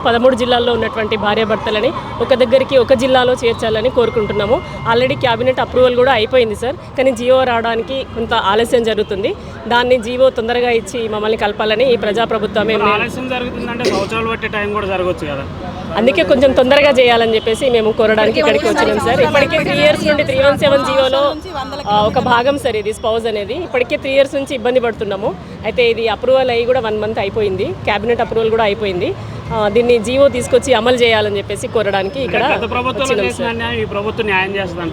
13 జిల్లాల్లో ఉన్నటువంటి భార్యాభర్తలని ఒక దగ్గరికి ఒక జిల్లాలో చేర్చాలని కోరుకుంటున్నాము. ఆల్రెడీ క్యాబినెట్ అప్రూవల్ కూడా అయిపోయింది సార్, కానీ జీవో రావడానికి కొంత ఆలస్యం జరుగుతుంది. దాన్ని జీవో తొందరగా ఇచ్చి మమ్మల్ని కలపాలని ఈ ప్రజాప్రభుత్వమే. అందుకే కొంచెం తొందరగా చేయాలని చెప్పేసి మేము కోరడానికి ఇక్కడికి వచ్చినాం సార్. ఇప్పటికే 3 years నుండి 317 జీవోలో ఒక భాగం సార్ ఇది స్పౌజ్ అనేది. ఇప్పటికే 3 years నుంచి ఇబ్బంది పడుతున్నాము. అయితే ఇది అప్రూవల్ అయ్యి కూడా 1 month అయిపోయింది, క్యాబినెట్ అప్రూవల్ కూడా అయిపోయింది. దీన్ని జీవో తీసుకొచ్చి అమలు చేయాలని చెప్పేసి కోరడానికి ఇక్కడ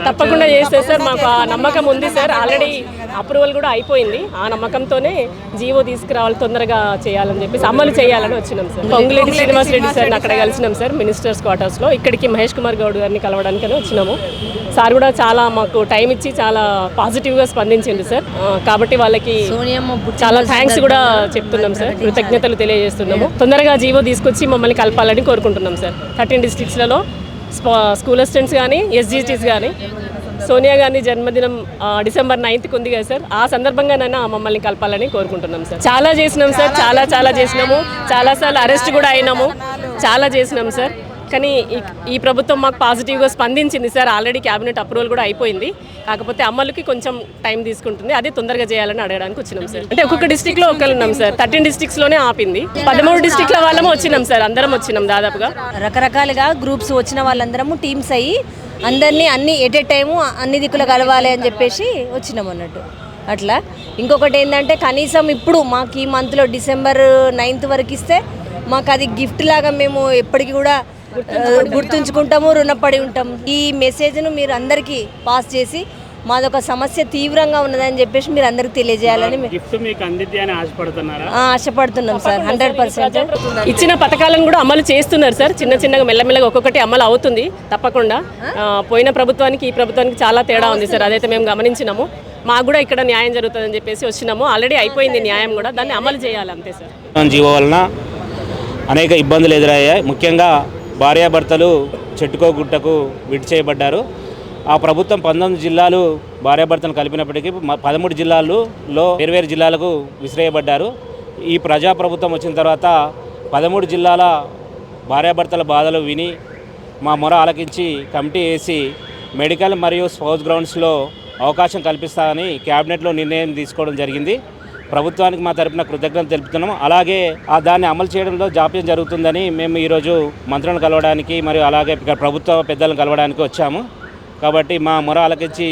తప్పకుండా చేస్తే సార్ మాకు ఆ నమ్మకం ఉంది సార్. ఆల్రెడీ అప్రూవల్ కూడా అయిపోయింది. ఆ నమ్మకంతోనే జీవో తీసుకురావాలి, తొందరగా చేయాలని చెప్పేసి అమలు చేయాలని వచ్చినాం సార్. పొంగులేటి శ్రీనివాస్ రెడ్డి సార్ని అక్కడ కలిసినాం సార్ మినిస్టర్స్ క్వార్టర్స్లో. ఇక్కడికి మహేష్ కుమార్ గౌడ్ గారిని కలవడానికని వచ్చినాము. సార్ కూడా చాలా మాకు టైం ఇచ్చి చాలా పాజిటివ్గా స్పందించింది సార్. కాబట్టి వాళ్ళకి చాలా థ్యాంక్స్ కూడా చెప్తున్నాం సార్, కృతజ్ఞతలు తెలియజేస్తున్నాము. తొందరగా జీవో తీసుకొచ్చి మమ్మల్ని కలపాలని కోరుకుంటున్నాం సార్. 13 districtsలలో స్కూల్ అసిస్టెంట్స్ కానీ ఎస్జిటీస్ కానీ సోనియా గాంధీ జన్మదినం December 9th ఉంది కదా సార్, ఆ సందర్భంగానైనా మమ్మల్ని కలపాలని కోరుకుంటున్నాం సార్. చాలా చేసినాం సార్, చాలా చేసినాము. చాలాసార్లు అరెస్ట్ కూడా అయినాము, చాలా చేసినాం సార్. కానీ ఈ ప్రభుత్వం మాకు పాజిటివ్గా స్పందించింది సార్. ఆల్రెడీ క్యాబినెట్ అప్రూవల్ కూడా అయిపోయింది, కాకపోతే అమలుకి కొంచెం టైం తీసుకుంటుంది. అదే తొందరగా చేయాలని అడగడానికి వచ్చినాం సార్. అంటే ఒక్కొక్క డిస్టిక్లో ఒకళ్ళు ఉన్నాం సార్, 13 districtsలోనే ఆపింది. 13 districtల వాళ్ళము వచ్చినాం సార్, అందరం వచ్చినాం దాదాపుగా. రకరకాలుగా గ్రూప్స్ వచ్చిన వాళ్ళందరము టీమ్స్ అయ్యి అందరినీ అన్ని ఎట్ ఏ టైము అన్ని దిక్కులు కలవాలి అని చెప్పేసి వచ్చినాం అన్నట్టు. అట్లా ఇంకొకటి ఏంటంటే కనీసం ఇప్పుడు మాకు ఈ మంత్లో December 9th వరకు ఇస్తే మాకు అది గిఫ్ట్ లాగా మేము ఎప్పటికీ కూడా గుర్తుంచుకుంటాము, రుణపడి ఉంటాము. ఈ మెసేజ్ను మీరు అందరికీ పాస్ చేసి మాదొక సమస్య తీవ్రంగా ఉన్నదని చెప్పేసి మీరు అందరికి తెలియజేయాలని ఆశపడుతున్నాం సార్. 100% ఇచ్చిన పథకాలను కూడా అమలు చేస్తున్నారు సార్. చిన్నగా మెల్లమెల్లగా ఒక్కొక్కటి అమలు అవుతుంది తప్పకుండా. పోయిన ప్రభుత్వానికి ఈ ప్రభుత్వానికి చాలా తేడా ఉంది సార్, అదైతే మేము గమనించినాము. మాకు కూడా ఇక్కడ న్యాయం జరుగుతుందని చెప్పేసి వచ్చినాము. ఆల్రెడీ అయిపోయింది న్యాయం కూడా, దాన్ని అమలు చేయాలి అంతే సార్. జీవో వలన అనేక ఇబ్బందులు ఎదురయ్యాయి. ముఖ్యంగా భార్యాభర్తలు చెట్టుకో గుట్టకు విడి చేయబడ్డారు. ఆ ప్రభుత్వం 19 జిల్లాలు భార్యాభర్తలు కలిపినప్పటికీ 13 జిల్లాల్లో వేర్వేరు జిల్లాలకు విసిరేయబడ్డారు. ఈ ప్రజాప్రభుత్వం వచ్చిన తర్వాత 13 జిల్లాల భార్యాభర్తల బాధలు విని మా మొర ఆలకించి కమిటీ వేసి మెడికల్ మరియు స్పోర్ట్స్ గ్రౌండ్స్లో అవకాశం కల్పిస్తామని క్యాబినెట్లో నిర్ణయం తీసుకోవడం జరిగింది. ప్రభుత్వానికి మా తరపున కృతజ్ఞతలు తెలుపుతున్నాము. అలాగే దాన్ని అమలు చేయడంలో జాప్యం జరుగుతుందని మేము ఈరోజు మంత్రులను కలవడానికి మరియు అలాగే ప్రభుత్వ పెద్దలను కలవడానికి వచ్చాము. కాబట్టి మా మొర ఆలకించి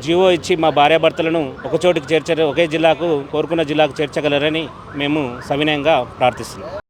జీవో ఇచ్చి మా భార్యాభర్తలను ఒకే జిల్లాకు కోరుకున్న జిల్లాకు చేర్చగలరని మేము సవినయంగా ప్రార్థిస్తున్నాం.